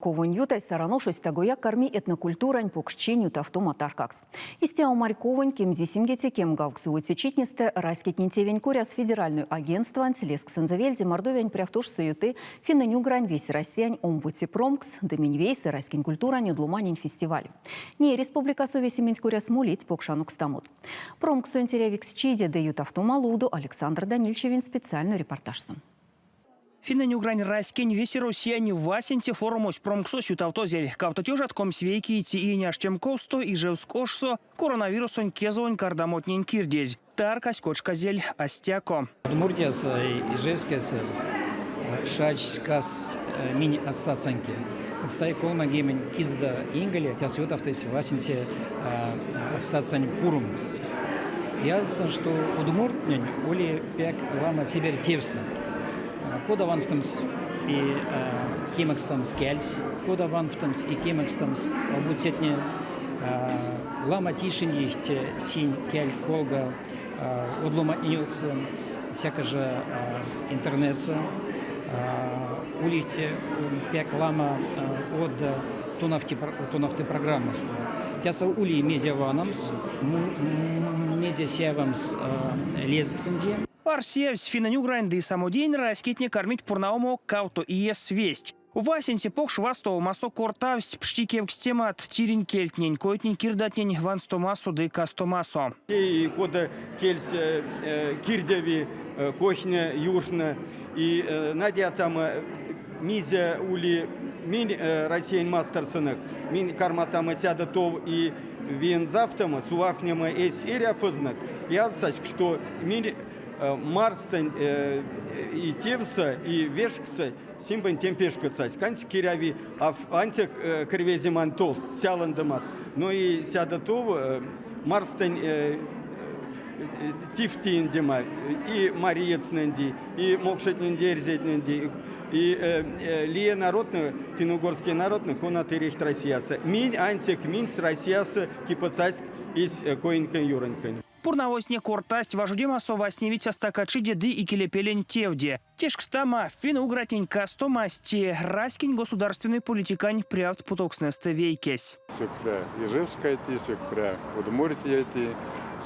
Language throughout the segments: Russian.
Ковын ютай сараношусь тагоя карми этнокультурань покшченю тавтома таркакс. Истя умарь ковын кемзисимгете кем гауксуйте читнесте раскетнитевень куряс федеральную агентство антилеск санзавельде мордовень пряфтуш союты финненю грань весь россиян омбути промкс доминвейсы раскин культурань удлуманин фестиваль. Не республика совесимень куряс мулить покшанук стамут. Промксу интеревикс чиде даю тавтома луду Александр Данильчевин специальный репортаж. Финненю грань раскень весь россияне васенте форумось промксос ютавтозель. Кавтотюжат комсвейки и тииняштем косто и жевскошсо коронавирусонь кезонь кардамотнень кирдезь. Таркась кочказель астяко. Удмуртияс ижевскес шачскас мини ассацанки. Отстай колма гемень кизда ингеле тяс ютавтес васенте ассацань пурумс. Я знаю, что удмуртнень оли пек лама тибер тевсна. Кода ванфтамс и кемекстамс кельс, кода ванфтамс и кемекстамс обуцетне лама тишиньихте синь кельт колга удлома инюкса всяко же интернетса улихте пек лама от тунавты программас. Тяса ули мезяванамс мезесевамс лезгсенде. Парсевс финненю грань да самодень раскетне кормить пурнаому кауто и ес весть. У Васенте покш васто масо кортавсть пштикевкстемат тирень кельтнень койтнень кирдатнень ванстомасо да кастомасо. И кода кельс кирдеви кохня юршна и надя там мизя ули мин Россиян мастерсынок мин карматама сяда тов и вензавтама сувафнема эс эряфызнак. Я сачк что мин Марстань и Тевса, и Вешкса, симбан темпешкацась. Канти киряви, антик кривези мантол, сяландамат. Но и сядатов Марстань Тифтин дема, и Мариецненди, и Мокшетнендерзетненди, и Лия народная, финно-угорские народные, конаты рехт Россияса. Минь антик минц Россияса кипацаськ из коинка юранькань. Пурнавосне кортасть важудема совасневить астакачи деды и келепелень тевде. Тешкстама финно-угратнень кастомасти раскинь государственный политикань прявт путокснесте вейкесь. Сюкпря Ижевская ти, сюкпря Удмуртия ти,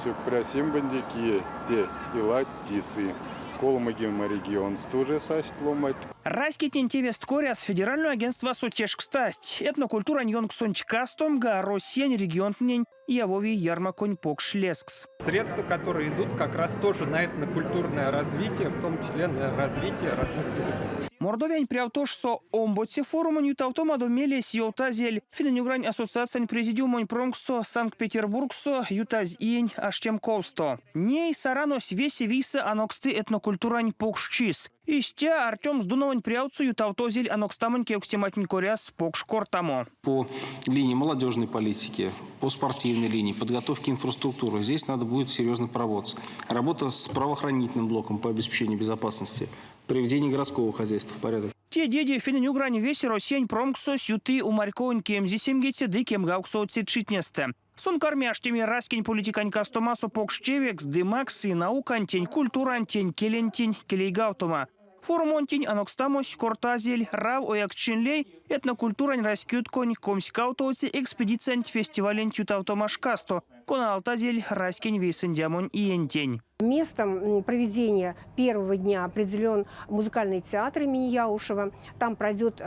сюкпря Симбандики те ила тисы. Колмагим регион стуже састь ломать. Раскетнень тевест коряс федеральное агентство сотешкстасть. Этнокультура ньонксонч кастомга россиян регионтнень явови ярмаконь покшлескс. Средства, которые идут как раз тоже на этнокультурное развитие, в том числе на развитие родных языков. Мордовень прявтош со омбоце форумон ютавтома домеле сиотазель. Финненю грань ассоциациянь президиумонь промксо Санкт-Петербургсо ютаз иень аштем колсто. Ней саранос весе виса аноксты этнокультурань покшчис. Истя Артем Сдуновань прявцу ютавтозель анокстамонь кеокстематень коряс покшкортамо. По линии молодежной политики, по спортивной линии, подготовки инфраструктуры. Здесь надо будет серьезно поработать. Работа с правоохранительным блоком по обеспечению безопасности. Приведение городского хозяйства в порядок. Те деди финненю грань весе россиян промксо сюты умарьковань кемзисемгете да кемгауксоци читнесте. Сон кармяштеми раскинь политикань кастомасо покшчевекс дымакс и наукантень культурантень келентень келейгаутома. Форумонтень анокстамось кортазель рав оякчинлей этнокультурань раскютконь комскаутоци экспедициянь фестивалень ютавтомашкасто. Кона алтазель раскинь висендямонь иентень. Местом проведения первого дня определен музыкальный театр имени Яушева. Там пройдет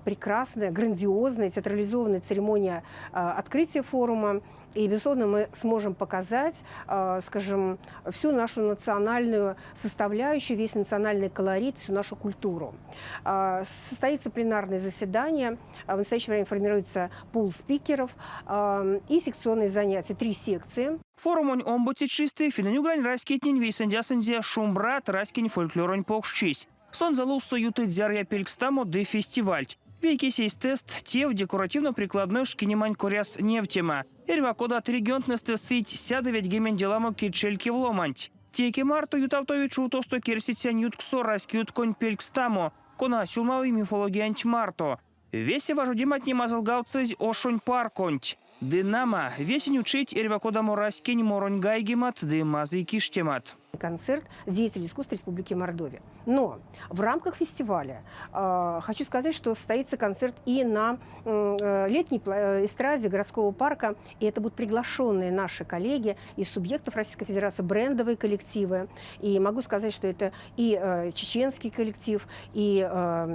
прекрасная, грандиозная, театрализованная церемония открытия форума. И, безусловно, мы сможем показать, скажем, всю нашу национальную составляющую, весь национальный колорит, всю нашу культуру. Состоится пленарное заседание. В настоящее время формируется пул спикеров и секционные занятия. 3 секции. Форумонь омботи чистый, финненю грань раскетнень вейсендясензе шумбрат раскинь фольклоронь покшчись. Сон залуссо юты дзярья пелькстамо де фестиваль. Вейки сей тест те в декоративно-прикладной шкинемань коряс нефтема. Эрва кода регионтнесте сыть сядовять гемен деламо кичельки вломанть. Теки марту ютавтович утосто керситсян ютксо раскют конь пелькстамо. Кона сюлмави мифологиянч марто. Весе важудимать не мазалгауцезь ошонь парконть. Дынама весень учить эрва кода мораскень моронь гайгемат ды мазы киштемат. концерт деятелей искусства Республики Мордовия. Но в рамках фестиваля хочу сказать, что состоится концерт и на летней эстраде городского парка, и это будут приглашенные наши коллеги из субъектов Российской Федерации, брендовые коллективы. И могу сказать, что это и чеченский коллектив, и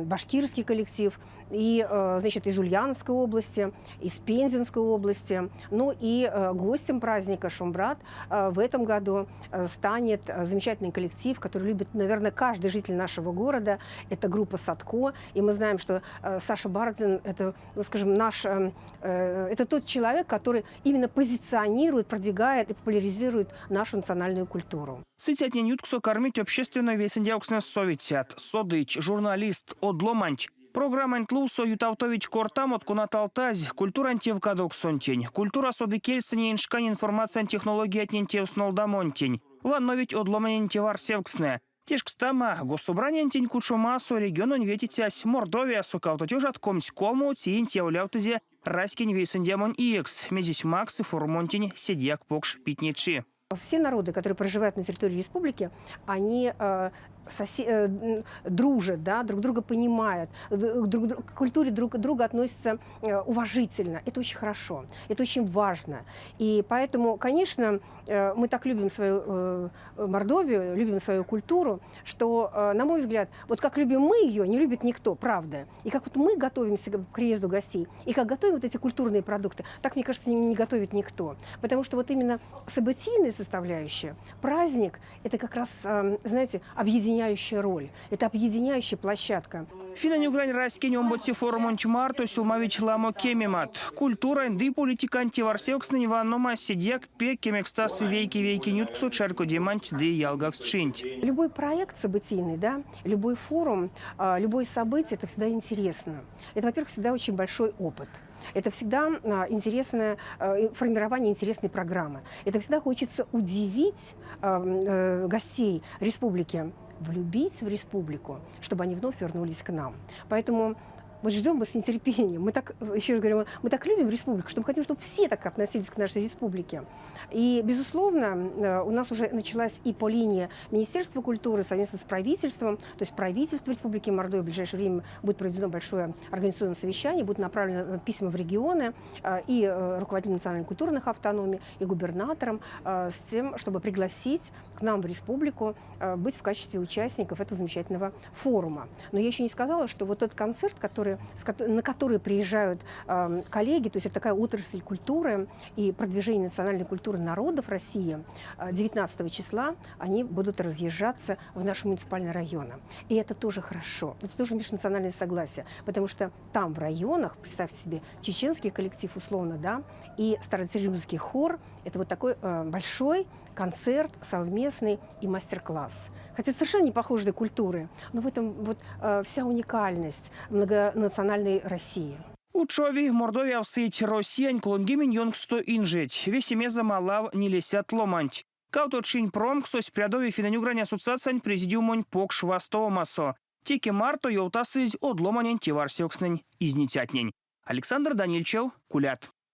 башкирский коллектив, и, значит, из Ульяновской области, из Пензенской области. Ну и гостем праздника «Шумбрат» в этом году станет замечательный коллектив, который любит, наверное, каждый житель нашего города. Это группа «Садко». И мы знаем, что Саша Бардин – это, ну, скажем, это тот человек, который именно позиционирует, продвигает и популяризирует нашу национальную культуру. Сытятнен ютксо кормить общественную весендяуксне советят. Содыч, журналист, одломанч. Программа «Интлусо ютавтович кортам от кунаталтаз, культура антивкадок сонтень, культура соды кельсани иншкань информация технологии отнентев снолдамонтень, ванновить одломанень тевар севксне. Тешкстама госсобрание антень кучумасо регионон ветитясь Мордовия сокавтотюжат комському циинт являвтызе раскинь весендямон иекс, мезись макс и фурмонтень седьяк покш питничи. Все народы, которые проживают на территории республики, они дружат, да, друг друга понимают, к культуре друг друга относятся уважительно. Это очень хорошо, это очень важно. И поэтому, конечно, мы так любим свою Мордовию, любим свою культуру, что, на мой взгляд, вот как любим мы ее, не любит никто, правда. И как вот мы готовимся к приезду гостей, и как готовим вот эти культурные продукты, так, мне кажется, не готовит никто. Потому что вот именно событийная составляющая, праздник, это как раз, знаете, объединяющая роль, это объединяющая площадка. Финанюгрань раскинь омботи форумонч марто сюлмавич ламо кемимат. Культура инды политика антиварсевкс на неваннома сидьяк пе кемекстас вейки нютксу чарку деманч ды ялгакс чинть. Любой проект событийный, да, любой форум, любое событие, это всегда интересно. Это, во-первых, всегда очень большой опыт. Это всегда интересное формирование интересной программы. Это всегда хочется удивить гостей республики, влюбить в республику, чтобы они вновь вернулись к нам. Поэтому вот ждем мы с нетерпением. Мы так, еще раз говорю, мы так любим республику, что мы хотим, чтобы все так относились к нашей республике. И, безусловно, у нас уже началась и по линии Министерства культуры совместно с правительством, то есть правительство Республики Мордовия в ближайшее время будет проведено большое организационное совещание, будут направлены письма в регионы и руководителям национальных культурных автономий, и губернаторам с тем, чтобы пригласить к нам в республику быть в качестве участников этого замечательного форума. Но я еще не сказала, что вот этот концерт, на который приезжают коллеги, то есть это такая отрасль культуры и продвижения национальной культуры народов России, 19 числа они будут разъезжаться в наши муниципальные районы. И это тоже хорошо, это тоже межнациональное согласие, потому что там в районах, представьте себе, чеченский коллектив условно, да, и староцерковский хор, это вот такой большой концерт совместный и мастер-класс. Хотя совершенно не похожие культуры, но в этом вот вся уникальность многонациональной России. Учови Мордовия всыть Россиянь клонгимин йонгсто инжить. Весемеза малав не лесят ломанч. Кауто чинь промксось прядови финанюгрань ассоциациянь президиумонь покш вастовомасо. Теки марто йолтасызь одломанень тиварсиокснень изнитятнень. Александр Данильчев, Кулят.